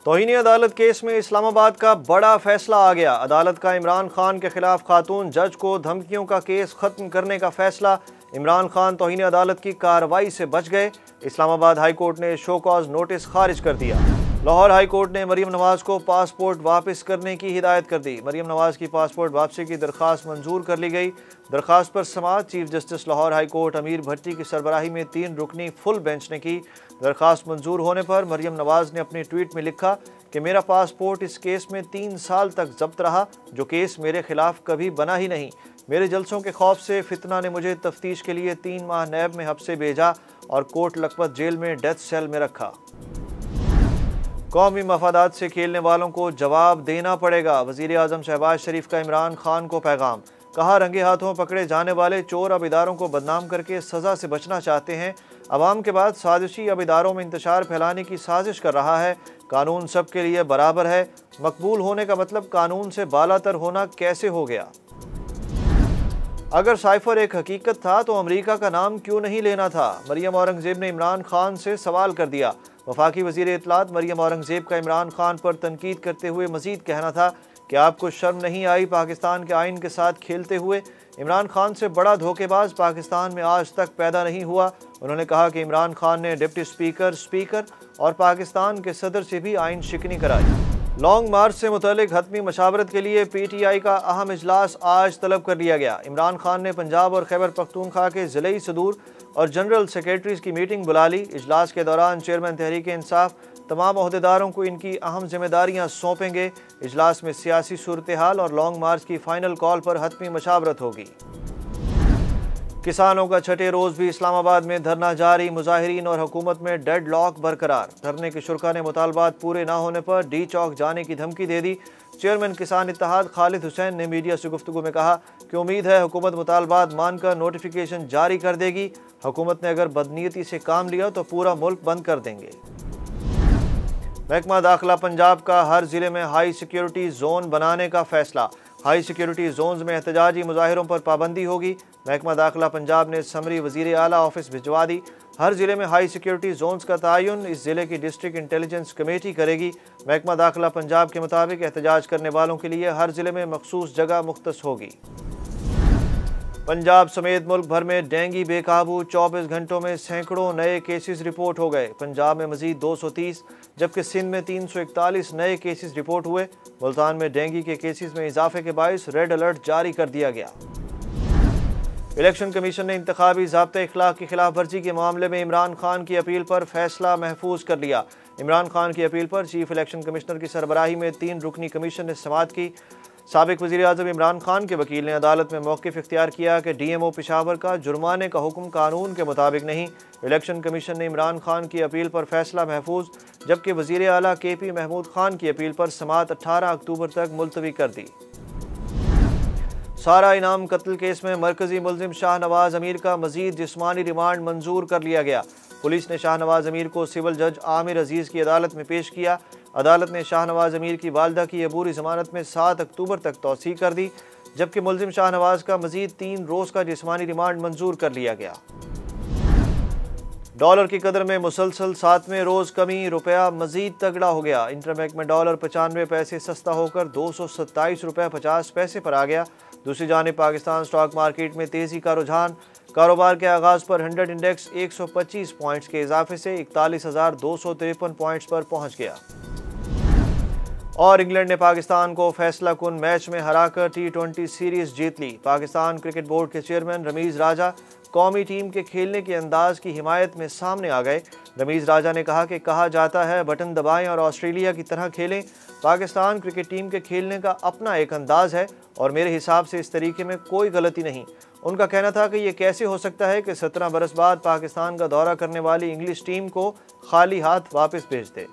तौहीन अदालत केस में इस्लामाबाद का बड़ा फैसला आ गया। अदालत का इमरान खान के खिलाफ खातून जज को धमकियों का केस खत्म करने का फैसला। इमरान खान तौहीन अदालत की कार्रवाई से बच गए। इस्लामाबाद हाई कोर्ट ने शो कॉज नोटिस खारिज कर दिया। लाहौर हाई कोर्ट ने मरियम नवाज को पासपोर्ट वापस करने की हिदायत कर दी। मरियम नवाज की पासपोर्ट वापसी की दरख्वास्त मंजूर कर ली गई। दरख्वास्त पर समाअत chief justice Lahore high court Amir Bhatti की सरबराही में 3 रुकनी फुल बेंच ने की। दरख्वास्त मंजूर होने पर मरियम नवाज ने अपने ट्वीट में लिखा कि मेरा पासपोर्ट इस केस में 3 साल तक जब्त रहा, जो केस मेरे खिलाफ कभी बना ही नहीं। मेरे जलसों के खौफ से फितना ने मुझे तफ्तीश के लिए 3 माह नैब में हब्से भेजा और कोट लखपत जेल में डेथ सेल में रखा। कौमी मफादात से खेलने वालों को जवाब देना पड़ेगा। वज़ीर आज़म शहबाज शरीफ का इमरान खान को पैगाम। कहा, रंगे हाथों पकड़े जाने वाले चोर अब इदारों को बदनाम करके सज़ा से बचना चाहते हैं। अवाम के बाद साजिशी अब इदारों में इंतशार फैलाने की साजिश कर रहा है। कानून सब के लिए बराबर है। मकबूल होने का मतलब कानून से बालातर होना कैसे हो गया? अगर साइफर एक हकीकत था तो अमरीका का नाम क्यों नहीं लेना था? मरियम औरंगजेब ने इमरान खान से सवाल कर दिया। वफाकी वज़ीर इत्तलात मरियम औरंगजेब का इमरान खान पर तनकीद करते हुए मजीद कहना था कि आपको शर्म नहीं आई पाकिस्तान के आइन के साथ खेलते हुए? इमरान खान से बड़ा धोखेबाज पाकिस्तान में आज तक पैदा नहीं हुआ। उन्होंने कहा कि इमरान खान ने डिप्टी स्पीकर और पाकिस्तान के सदर से भी आइन शिकनी कराई। लॉन्ग मार्च से मुतल्लिक हतमी मशावरत के लिए PTI का अहम इजलास आज तलब कर लिया गया। इमरान खान ने पंजाब और खैबर पख्तूनख्वा के ज़िलई सदूर और जनरल सेक्रेटरीज की मीटिंग बुला ली। इजलास के दौरान चेयरमैन तहरीक इंसाफ तमाम ओहदेदारों को इनकी अहम जिम्मेदारियां सौंपेंगे। इजलास में सियासी सूरत हाल और लॉन्ग मार्च की फाइनल कॉल पर हतमी मशावरत होगी। किसानों का छठे रोज भी इस्लामाबाद में धरना जारी। मुजाहिरीन और हुकूमत में डेड लॉक बरकरार। धरने के शुरा ने मुतालबात पूरे न होने पर डी चौक जाने की धमकी दे दी। चेयरमैन किसान इत्तेहाद खालिद हुसैन ने मीडिया से गुफ्तगू में कहा कि उम्मीद है हुकूमत मुतालबात मानकर नोटिफिकेशन जारी कर देगी। हुकूमत ने अगर बदनीयती से काम लिया तो पूरा मुल्क बंद कर देंगे। महकमा दाखिला पंजाब का हर जिले में हाई सिक्योरिटी जोन बनाने का फैसला। हाई सिक्योरिटी जोन्स में एहतजाजी मुजाहिरों पर पाबंदी होगी। महकमा दाखिला पंजाब ने समरी वज़ीर आला ऑफिस भिजवा दी। हर जिले में हाई सिक्योरिटी जोन्स का तयन इस जिले की डिस्ट्रिक्ट इंटेलिजेंस कमेटी करेगी। महकमा दाखिला पंजाब के मुताबिक एहतजाज करने वालों के लिए हर जिले में मखसूस जगह मुख्तस होगी। पंजाब समेत मुल्क भर में डेंगू बेकाबू। 24 घंटों में सैकड़ों नए केसेस रिपोर्ट हो गए। पंजाब में मजीद 230 जबकि सिंध में 341 नए केसेस रिपोर्ट हुए। मुल्तान में डेंगू के केसेस में इजाफे के बायस रेड अलर्ट जारी कर दिया गया। इलेक्शन कमीशन ने इंतखाबी ज़ाब्ते इखलाक की खिलाफ वर्जी के मामले में इमरान खान की अपील पर फैसला महफूज कर लिया। इमरान खान की अपील पर चीफ इलेक्शन कमिश्नर की सरबराही में 3 रुकनी कमीशन ने समाअत की। साबिक वज़ीर आज़म इमरान खान के वकील ने अदालत में मौक़िफ़ इख्तियार किया कि DMO पेशावर का जुर्माने का हुक्म कानून के मुताबिक नहीं। इलेक्शन कमीशन ने इमरान खान की अपील पर फैसला महफूज, जबकि वज़ीर आला KP महमूद खान की अपील पर समाअत 18 अक्टूबर तक मुलतवी कर दी। सारा इनाम कत्ल केस में मरकजी मुलजिम शाहनवाज अमीर का मजीद जिस्मानी रिमांड मंजूर कर लिया गया। पुलिस ने शाहनवाज अमीर को सिविल जज आमिर अजीज़ की अदालत में पेश किया। अदालत ने शाहनवाज अमीर की वालदा की अबूरी जमानत में 7 अक्टूबर तक तौसीह कर दी, जबकि मुलजिम शाहनवाज का मजीद 3 रोज़ का जिस्मानी रिमांड मंजूर कर लिया गया। डॉलर की कदर में मुसलसल 7वें रोज़ कमी। रुपया मजीद तगड़ा हो गया। इंटरबैंक में डॉलर 95 पैसे सस्ता होकर 227 रुपये 50 पैसे पर आ गया। दूसरी जानिब पाकिस्तान स्टॉक मार्केट में तेज़ी का रुझान। कारोबार के आगाज़ पर 100 इंडेक्स 125 पॉइंट्स के इजाफे से 41,253 पॉइंट्स पर पहुँच गया। और इंग्लैंड ने पाकिस्तान को फैसला कुन मैच में हराकर T20 सीरीज जीत ली। पाकिस्तान क्रिकेट बोर्ड के चेयरमैन रमीज़ राजा कौमी टीम के खेलने के अंदाज की हिमायत में सामने आ गए। रमीज़ राजा ने कहा कि कहा जाता है बटन दबाएं और ऑस्ट्रेलिया की तरह खेलें। पाकिस्तान क्रिकेट टीम के खेलने का अपना एक अंदाज है और मेरे हिसाब से इस तरीके में कोई गलती नहीं। उनका कहना था कि ये कैसे हो सकता है कि 17 बरस बाद पाकिस्तान का दौरा करने वाली इंग्लिश टीम को खाली हाथ वापस भेज दे।